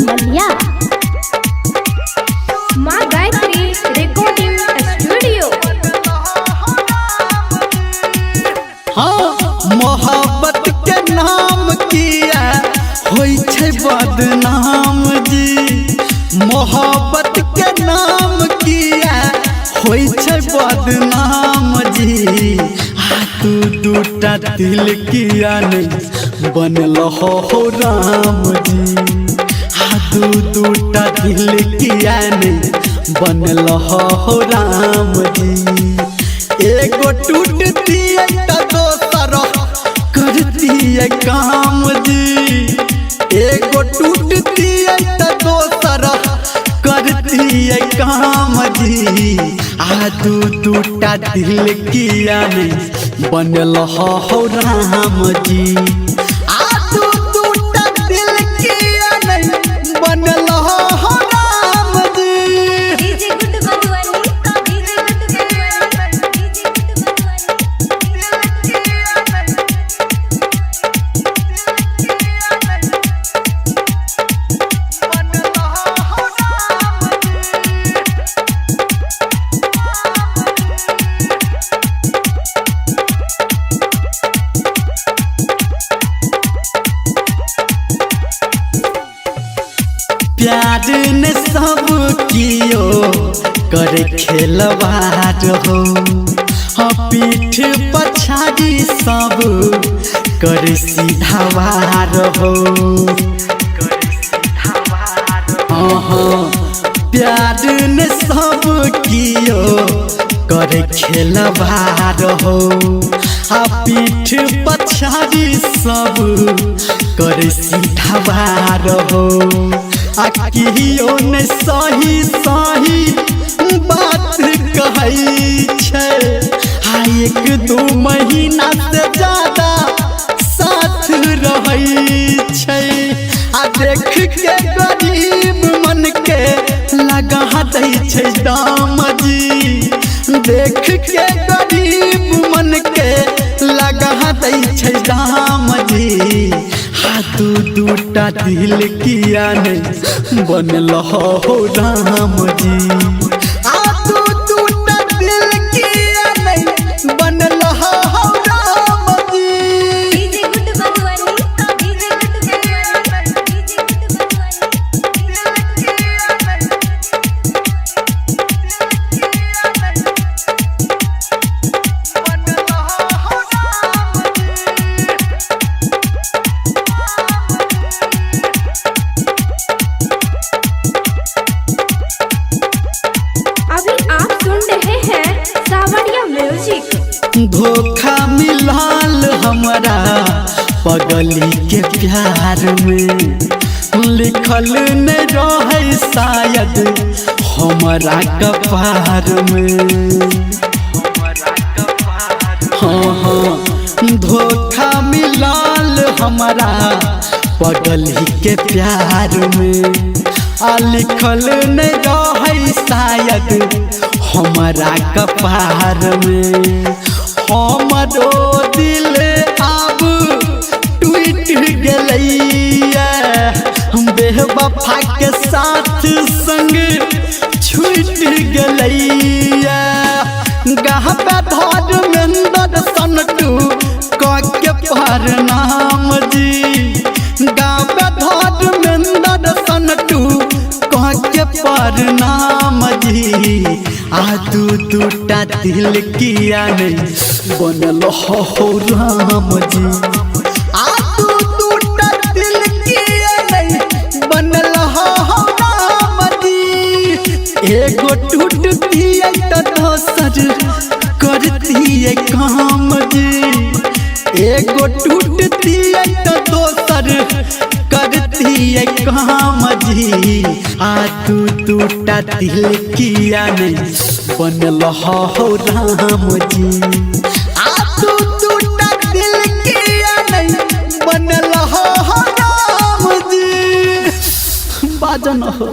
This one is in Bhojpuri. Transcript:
मलिया। माँ गायत्री रिकॉर्डिंग स्टूडियो। हाँ मोहब्बत के नाम किया होई छै बदनाम जी। मोहब्बत के नाम किया होई छै बदनाम जी। तू दूटा दिल किया नहीं बनल हो राम जी। तू दूटा दिल किया नहीं बनल हो राम जी। एगो टूटती है तो दोसर करती है काम जी। एगो टूटती है तो दोसर करती है काम जी। दू दूटा दिल किया नहीं बनल हो राम जी। दू दूटा दिल किया नहीं बनल हो Ram ji. DJ good Madhubani, DJ good Madhubani, DJ good प्यार ने सब कियो करे खेलवार हो। पीठ पछाड़ी सब करे सीधावार हो। प्यार ने सब कियो करे खेलवार हो। पीठ पछाड़ी सब करे सीधावार हो। कियो ने सही सही बात कहै छै। एक दो महीना से ज्यादा साथ रहै छै। देख के गरीब मन के लगा दै छै दाम जी। देख के गरीब मन के लगा दै छै दाम जी। तू दूटा दिल किया नहीं बनल हो राम जी। तू दूटा दिल किया नहीं बनल हो Ram ji. DJ good Madhubani, DJ good Madhubani, DJ good धोखा मिलाल हमारा पगली के प्यार में। लिखल न रहे शायद हमारा कपार में। हाँ धोखा मिलाल हमारा पगली के प्यार में। लिखल न रहे शायद हमारा कपार में। हमरो दिल अब टूट गलैया। बेवफा के साथ संग छूट गलैया। गहबा धर्मेंद्र सनटू के पार नाम जी। गहबा धर्मेंद्र सनटू के पार नाम जी। दू दूटा दिल किया नहीं बनल हो राम जी। दू दूटा दिल किया नहीं बनल हो राम जी। एगो टूटती है तो दोसर करती है काम जी। एगो टूटती है तो दोसर करती है काम जी। तू दूटा दिल किया नहीं बनल हो राम जी। तू दूटा दिल किया नहीं बनल हो राम जी। बाजन हो।